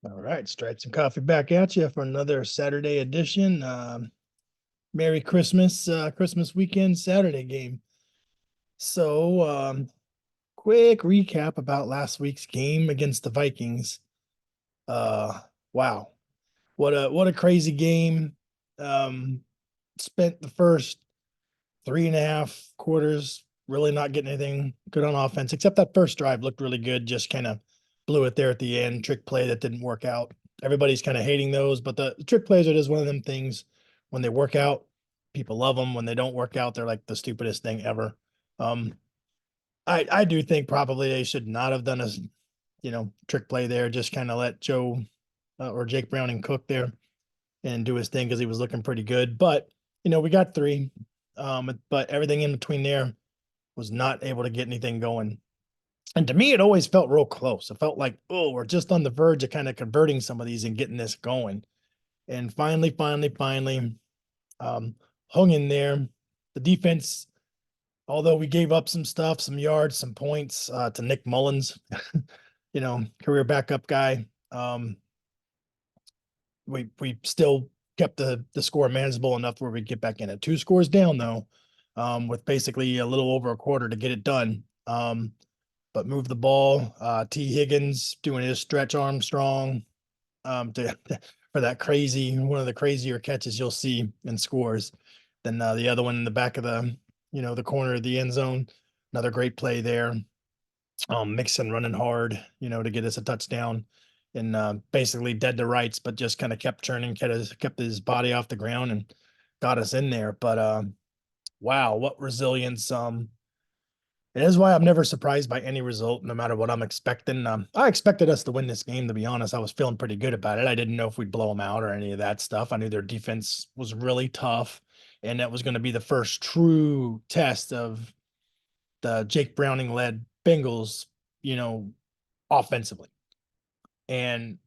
All right, straight some coffee back at you for another Saturday edition. Merry Christmas, Christmas weekend Saturday game. So, quick recap about last week's game against the Vikings. Wow, what a crazy game. Um, Spent the first 3.5 quarters really not getting anything good on offense, except that first drive looked really good. Just kind of blew it there at the end. Trick play that didn't work out. Everybody's kind of hating those, but the trick plays are just one of them things. When they work out, people love them. When they don't work out, they're like the stupidest thing ever. Um, I do think probably they should not have done a trick play there. Just kind of let Joe or Jake Browning cook there and do his thing because he was looking pretty good. But we got three. But everything in between there was not able to get anything going. And to me, it always felt real close. It felt like, oh, we're just on the verge of kind of converting some of these and getting this going. And finally, um, hung in there. The defense, although we gave up some stuff, some yards, some points to Nick Mullins, career backup guy. We still kept the score manageable enough where we get back in it. 2 scores down though, with basically a little over a quarter to get it done. But move the ball. T. Higgins doing his stretch Armstrong to for that crazy one of the crazier catches you'll see in scores. Then the other one in the back of the corner of the end zone. Another great play there. Mixon running hard, to get us a touchdown and basically dead to rights, but just kind of kept churning, kept his body off the ground and got us in there. But wow, what resilience. It is why I'm never surprised by any result, no matter what I'm expecting. I expected us to win this game, to be honest. I was feeling pretty good about it. I didn't know if we'd blow them out or any of that stuff. I knew their defense was really tough, and that was going to be the first true test of the Jake Browning led Bengals, you know, offensively. And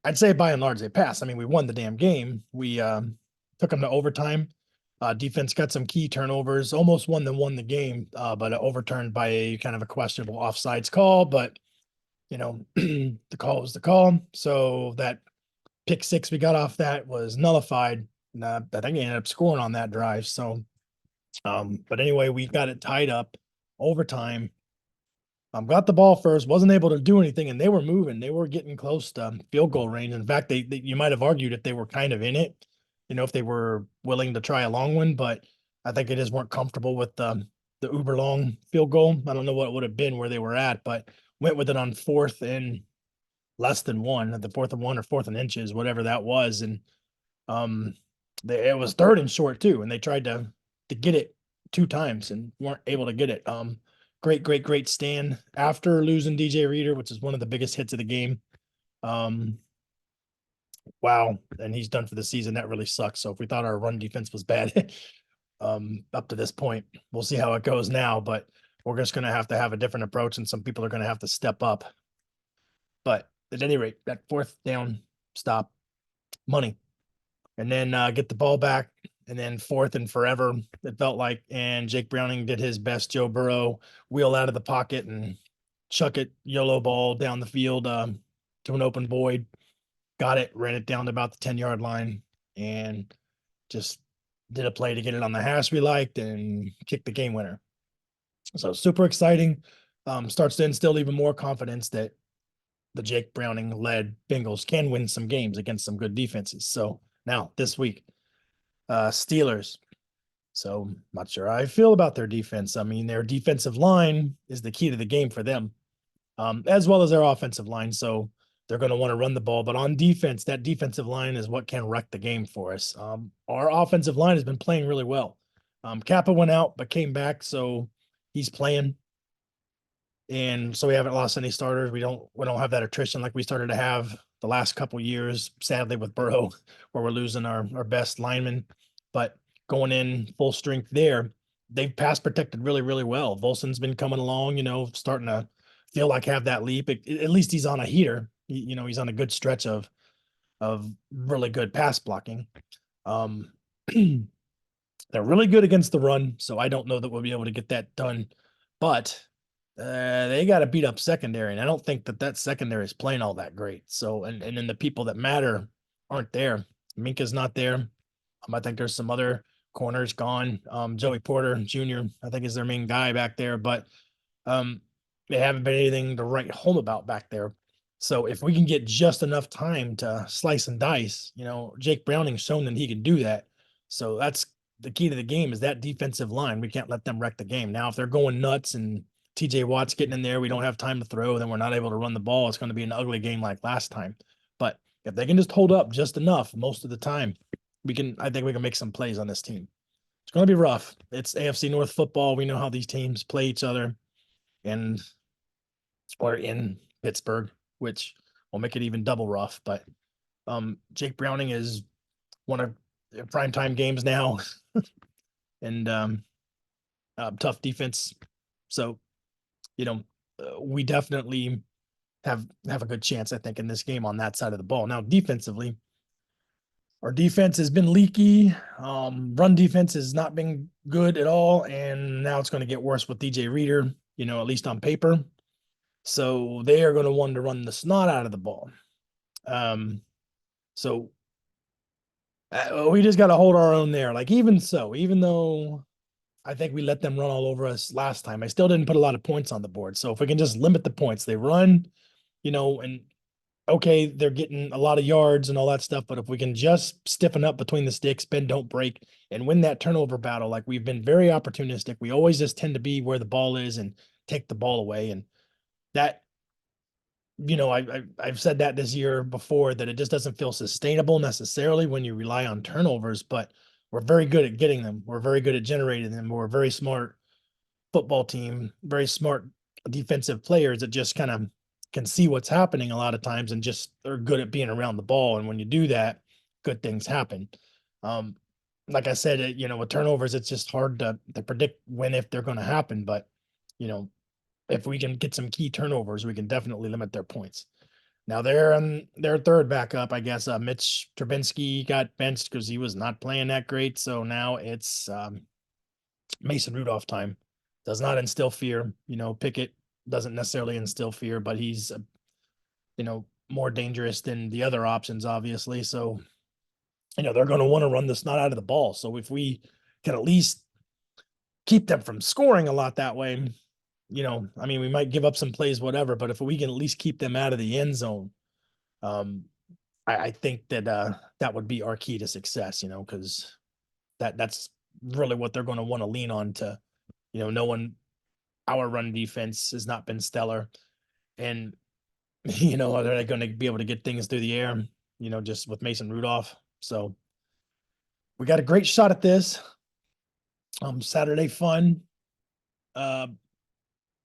I'd say by and large they passed. I mean, we won the damn game. We took them to overtime. Defense got some key turnovers, almost won the game, but overturned by a kind of a questionable offsides call. But the call was the call. So that pick six we got off that was nullified. And, I think he ended up scoring on that drive. So, but anyway, we got it tied up overtime. Got the ball first, wasn't able to do anything, and they were moving. They were getting close to field goal range. In fact, they you might have argued if they were kind of in it, if they were willing to try a long one, but I think they just weren't comfortable with the uber long field goal. I don't know what it would have been where they were at, but went with it on fourth and less than one, the fourth and one or fourth and inches, whatever that was, and um, it was third and short too, and they tried to get it 2 times and weren't able to get it. Great stand after losing DJ Reader, which is one of the biggest hits of the game. Um, wow, and he's done for the season. That really sucks. So if we thought our run defense was bad, up to this point, we'll see how it goes now. But we're just going to have a different approach, and some people are going to have to step up. But at any rate, that fourth down stop, money, and then get the ball back, and then fourth and forever, it felt like. And Jake Browning did his best Joe Burrow wheel out of the pocket and chuck it, YOLO ball down the field to an open void. Got it, ran it down to about the 10-yard line, and just did a play to get it on the hash we liked and kick the game winner. So super exciting. Starts to instill even more confidence that the Jake Browning led Bengals can win some games against some good defenses. So now this week, Steelers. So not sure how I feel about their defense. I mean, their defensive line is the key to the game for them, as well as their offensive line. So they're going to want to run the ball, but on defense, that defensive line is what can wreck the game for us. Our offensive line has been playing really well. Kappa went out, but came back. So he's playing. And so we haven't lost any starters. We don't have that attrition like we started to have the last couple years, sadly, with Burrow, where we're losing our best lineman. But going in full strength there, they've pass protected really, really well. Volson's been coming along, starting to feel like have that leap. At least he's on a heater. He's on a good stretch of really good pass blocking. They're really good against the run, so I don't know that we'll be able to get that done. But They got to beat up secondary, and I don't think that that secondary is playing all that great. So, and then the people that matter aren't there. Minka's not there. I think there's some other corners gone. Joey Porter Jr. I think is their main guy back there, but um, they haven't been anything to write home about back there. So if we can get just enough time to slice and dice, Jake Browning's shown that he can do that. So that's the key to the game is that defensive line. We can't let them wreck the game. Now, if they're going nuts and TJ Watt's getting in there, we don't have time to throw, then we're not able to run the ball. It's going to be an ugly game like last time. But if they can just hold up just enough most of the time, I think we can make some plays on this team. It's going to be rough. It's AFC North football. We know how these teams play each other and or in Pittsburgh, which will make it even double rough. But Jake Browning is one of primetime games now, and tough defense. So, we definitely have a good chance, I think, in this game on that side of the ball. Now, defensively, our defense has been leaky. Run defense has not been good at all, and now it's going to get worse with DJ Reader. At least on paper. So they are going to want to run the snot out of the ball. So we just got to hold our own there. Like, even though I think we let them run all over us last time, I still didn't put a lot of points on the board. So if we can just limit the points, they run, and okay, they're getting a lot of yards and all that stuff. But if we can just stiffen up between the sticks, bend, don't break, and win that turnover battle, like we've been very opportunistic. We always just tend to be where the ball is and take the ball away. And that, I've said that this year before, that it just doesn't feel sustainable necessarily when you rely on turnovers, but we're very good at getting them. We're very good at generating them. We're a very smart football team, very smart defensive players that just kind of can see what's happening a lot of times and just are good at being around the ball. And when you do that, good things happen. Like I said, with turnovers, it's just hard to predict when, if they're going to happen. But, if we can get some key turnovers, we can definitely limit their points. Now they're on their third backup, I guess. Mitch Trubinsky got benched because he was not playing that great. So now it's Mason Rudolph time. Does not instill fear. Pickett doesn't necessarily instill fear, but he's more dangerous than the other options, obviously. So they're going to want to run the snot out of the ball. So if we can at least keep them from scoring a lot that way, we might give up some plays, whatever, but if we can at least keep them out of the end zone, I think that that would be our key to success, because that's really what they're going to want to lean on to, knowing our run defense has not been stellar. And, are they going to be able to get things through the air, just with Mason Rudolph? So we got a great shot at this. Saturday fun.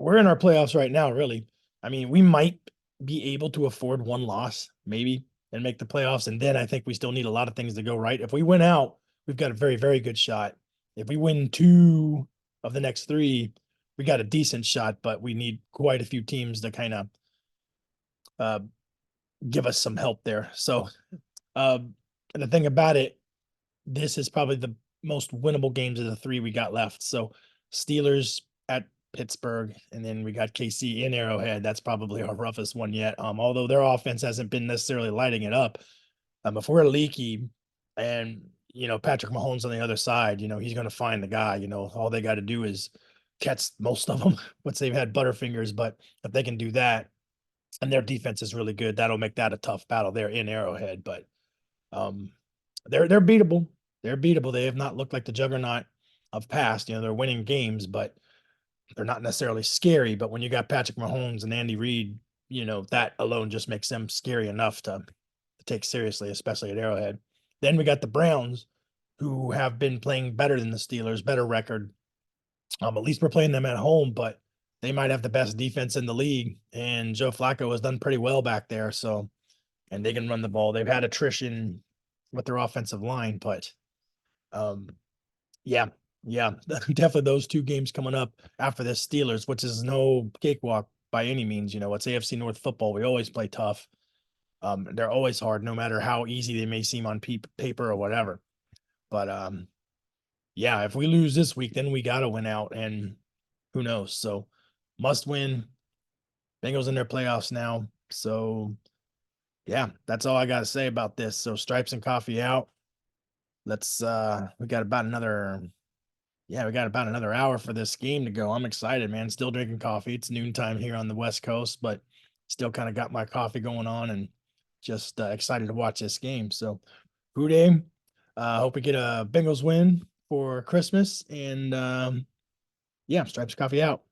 We're in our playoffs right now, really. We might be able to afford one loss, maybe, and make the playoffs. And then I think we still need a lot of things to go right. If we win out, we've got a very, very good shot. If we win 2 of the next 3, we got a decent shot, but we need quite a few teams to kind of give us some help there. So the thing about it, this is probably the most winnable games of the 3 we got left. So Steelers at Pittsburgh, and then we got KC in Arrowhead. That's probably our roughest one yet. Although their offense hasn't been necessarily lighting it up. If we're leaky and, Patrick Mahomes on the other side, he's going to find the guy. All they got to do is catch most of them, once they've had Butterfingers. But if they can do that, and their defense is really good, that'll make that a tough battle there in Arrowhead. But they're beatable. They're beatable. They have not looked like the juggernaut of past. They're winning games, but they're not necessarily scary. But when you got Patrick Mahomes and Andy Reid, that alone just makes them scary enough to take seriously, especially at Arrowhead. Then we got the Browns, who have been playing better than the Steelers, better record. At least we're playing them at home, but they might have the best defense in the league. And Joe Flacco has done pretty well back there. So, and they can run the ball. They've had attrition with their offensive line, but yeah, definitely those 2 games coming up after this Steelers, which is no cakewalk by any means. It's AFC North football. We always play tough. They're always hard, no matter how easy they may seem on paper or whatever. But yeah, if we lose this week, then we got to win out, and who knows? So must win. Bengals in their playoffs now. So yeah, that's all I got to say about this. So stripes and coffee out. Let's we got about another we got about another hour for this game to go. I'm excited, man. Still drinking coffee. It's noontime here on the West Coast, but still kind of got my coffee going on and just excited to watch this game. So, Houday, hope we get a Bengals win for Christmas. And yeah, Stripes Coffee out.